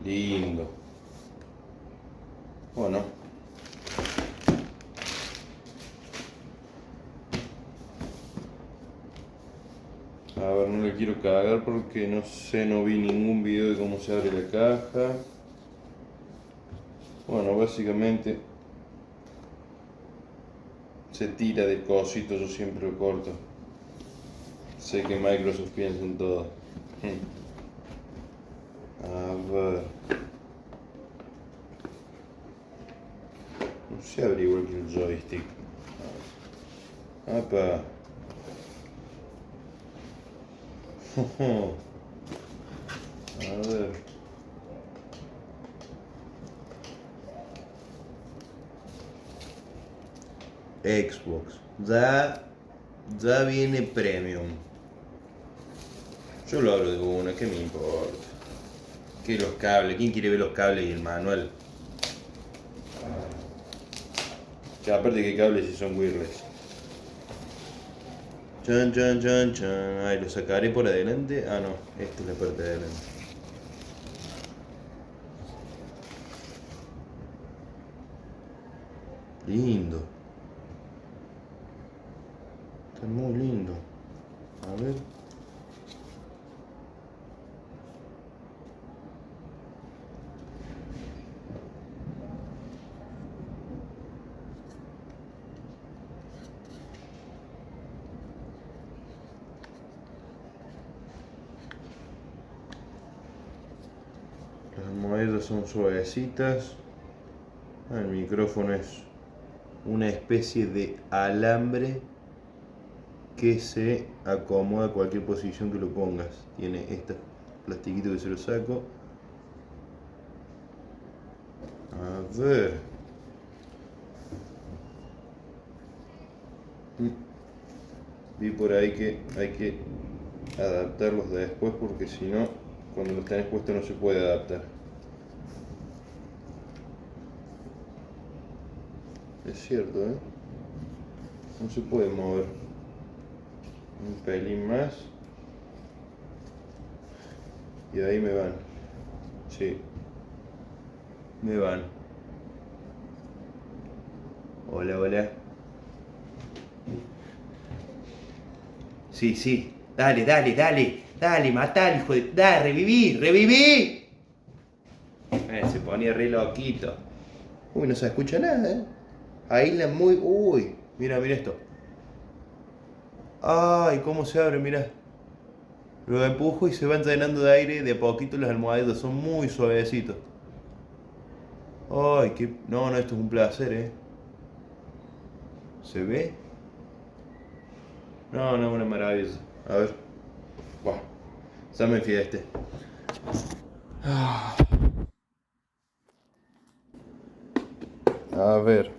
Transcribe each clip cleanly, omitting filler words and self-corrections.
Lindo. Bueno. A ver, no le quiero cagar porque no sé, no vi ningún video de cómo se abre la caja. Bueno, básicamente se tira del cosito, yo siempre lo corto. Sé que Microsoft piensa en todo. A ver. No se abre igual que el joystick. ¡Apa! A ver. Xbox. Ya viene Premium. Yo lo hablo de una, ¿qué me importa? Que los cables, ¿quién quiere ver los cables y el manual? Que aparte que cables si son wireless. Chan, chan, chan, chan. Ay, lo sacaré por adelante. Ah, no, esta es la parte de adelante. Lindo. Está muy lindo. A ver. Las almohadillas son suavecitas. El micrófono es una especie de alambre que se acomoda a cualquier posición que lo pongas. Tiene este plastiquito que se lo saco. A ver. Vi por ahí que hay que adaptarlos de después porque si no, cuando los tenés puestos no se puede adaptar. Es cierto, ¿eh? No se puede mover. Un pelín más. Y de ahí me van. Sí. Me van. Hola, hola. Sí, sí. Dale, dale, dale. Dale, matale, hijo de... Dale, reviví, reviví. Se ponía re loquito. Uy, no se escucha nada, ¿eh? Aíslan muy... Uy, mira, mira esto. Ay, cómo se abre, mira. Lo empujo y se van llenando de aire de a poquito las almohadillas. Son muy suavecitos. Ay, qué... No, no, esto es un placer, ¿eh? ¿Se ve? No, no, una maravilla. A ver. Buah. Ya me enfiesté. A ver.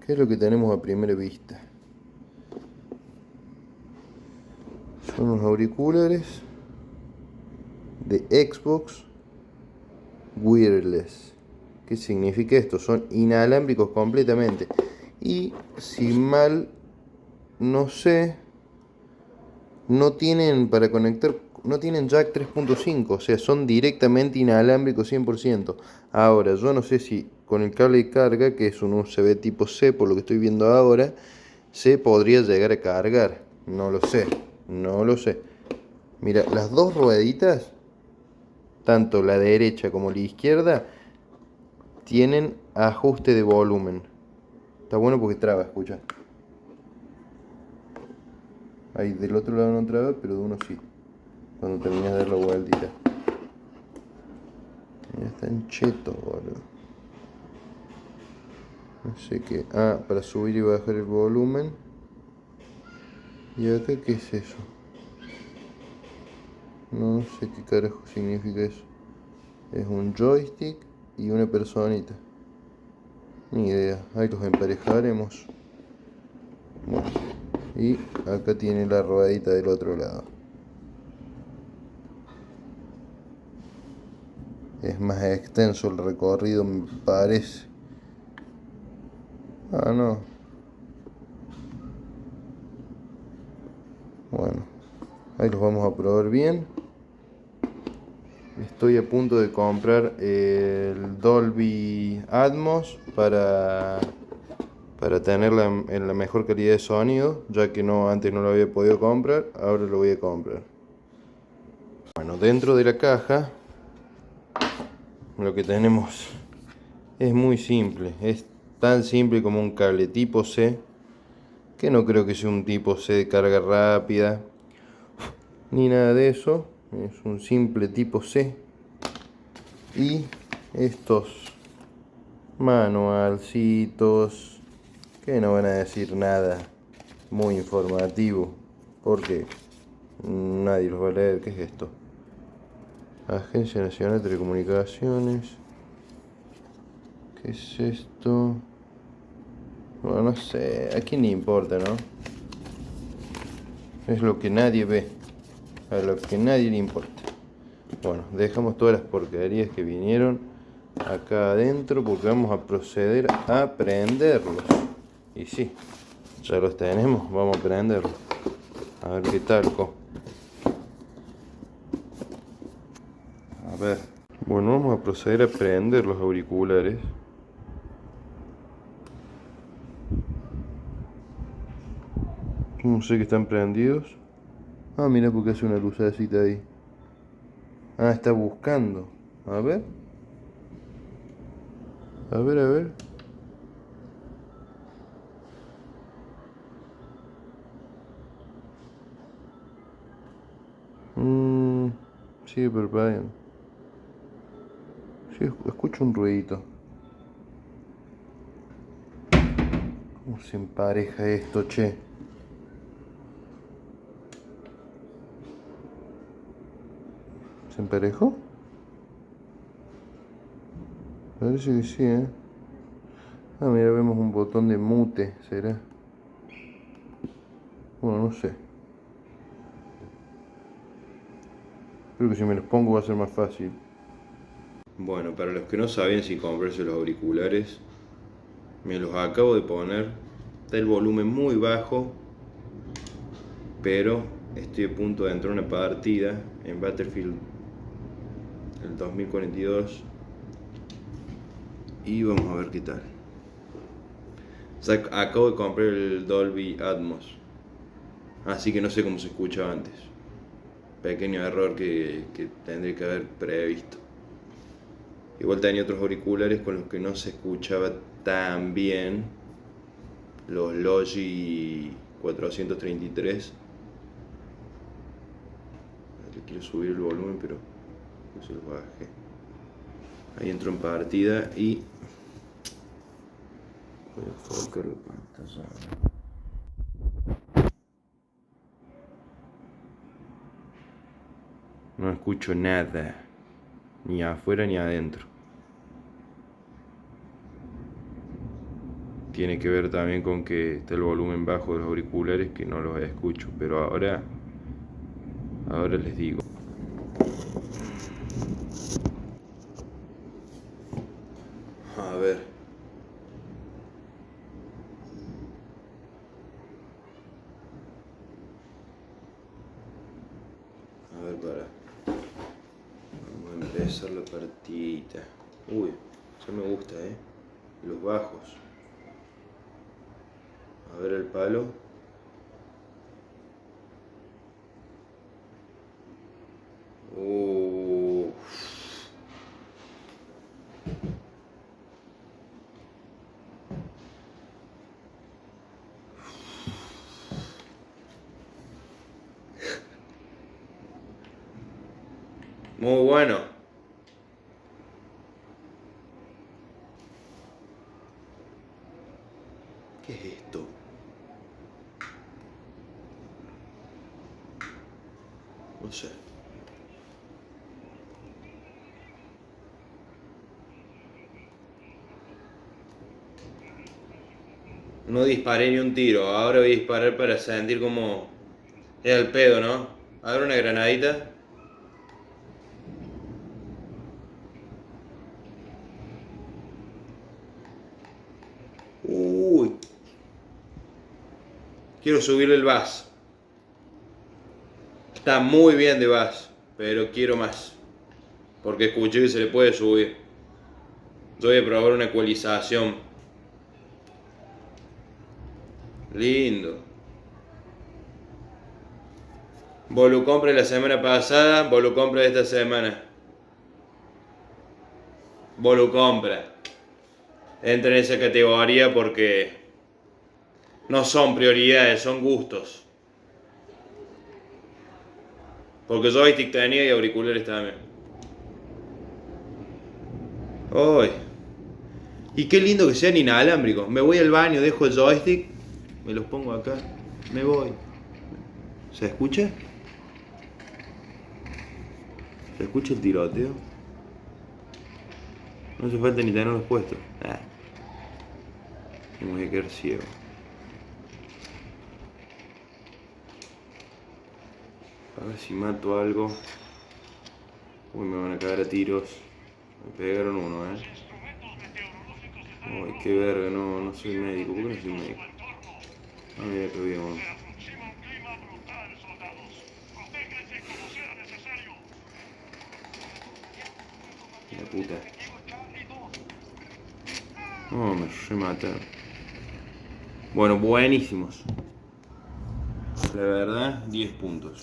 ¿Qué es lo que tenemos a primera vista? Son unos auriculares de Xbox wireless. ¿Qué significa esto? Son inalámbricos completamente. Y si mal no sé, no tienen para conectar, no tienen jack 3.5, o sea, son directamente inalámbricos 100%. Ahora, yo no sé si con el cable de carga, que es un USB tipo C, por lo que estoy viendo ahora, se podría llegar a cargar. No lo sé, no lo sé. Mira, las dos rueditas, tanto la derecha como la izquierda, tienen ajuste de volumen. Está bueno porque traba, escucha. Ahí del otro lado no traba, pero de uno sí. Cuando terminas de dar la vueltita. Ya están chetos, boludo. No sé qué. Ah, para subir y bajar el volumen. ¿Y acá qué es eso? No sé qué carajo significa eso. Es un joystick y una personita. Ni idea. Ahí los emparejaremos. Bueno. Y acá tiene la ruedita del otro lado. Es más extenso el recorrido, me parece. Ah, no. Bueno. los vamos a probar bien. Estoy a punto de comprar el Dolby Atmos para tenerla en la mejor calidad de sonido, ya que antes no lo había podido comprar, ahora lo voy a comprar. Bueno, dentro de la caja lo que tenemos es muy simple, es tan simple como un cable tipo C, que no creo que sea un tipo C de carga rápida, ni nada de eso, es un simple tipo C. Y estos manualcitos que no van a decir nada muy informativo, porque nadie los va a leer. ¿Qué es esto? Agencia Nacional de Telecomunicaciones. ¿Qué es esto? Bueno, no sé, a quién le importa, ¿no? Es lo que nadie ve, a lo que nadie le importa. Bueno, dejamos todas las porquerías que vinieron acá adentro porque vamos a proceder a prenderlos. Y sí, ya los tenemos, vamos a prenderlos. A ver qué tal, A ver. Bueno, vamos a proceder a prender los auriculares. ¿Cómo sé que están prendidos? Ah, mira porque hace una lucecita ahí. Ah, está buscando. A ver. A ver, a ver. Sigue parpadeando. Sí, escucho un ruidito. ¿Cómo se empareja esto, che? ¿Se emparejó? Parece que sí, ¿eh? Ah, mira, vemos un botón de mute, ¿será? Bueno, no sé. Creo que si me los pongo va a ser más fácil. Bueno, para los que no saben si comprarse los auriculares, me los acabo de poner. Está el volumen muy bajo, pero estoy a punto de entrar a una partida en Battlefield el 2042 y vamos a ver qué tal. O sea, acabo de comprar el Dolby Atmos, así que no sé cómo se escuchaba antes. Pequeño error que tendré que haber previsto. Igual tenía otros auriculares con los que no se escuchaba tan bien, los Logi 433. Le quiero subir el volumen, pero no se lo bajé. Ahí entro en partida y voy a colocar la pantalla. No escucho nada, ni afuera ni adentro. Tiene que ver también con que está el volumen bajo de los auriculares, que no los escucho, pero ahora les digo. A ver. A ver, vamos a empezar la partidita. Uy, eso me gusta, los bajos. A ver el palo. Muy bueno. ¿Qué es esto? No sé. No disparé ni un tiro. Ahora voy a disparar para sentir como es al pedo, ¿no? A ver una granadita. Uy. Quiero subirle el bus. Está muy bien de base, pero quiero más. Porque escuché que se le puede subir. Yo voy a probar una ecualización. Lindo. Vos lo compré la semana pasada, vos lo compré esta semana. Vos lo compras. Entra en esa categoría porque no son prioridades, son gustos. Porque joystick tenía y auriculares también. ¡Ay! Y qué lindo que sean inalámbricos. Me voy al baño, dejo el joystick, me los pongo acá, me voy. ¿Se escucha? ¿Se escucha el tiroteo? No hace falta ni tenerlos puestos. Me voy a quedar ciego. A ver si mato algo. Uy, me van a cagar a tiros. Me pegaron uno, Ay, qué verga, no soy médico. ¿Por qué no soy médico? Ah, mira que bien, uno. La puta. No, me remataron. Bueno, buenísimos. La verdad, 10 puntos.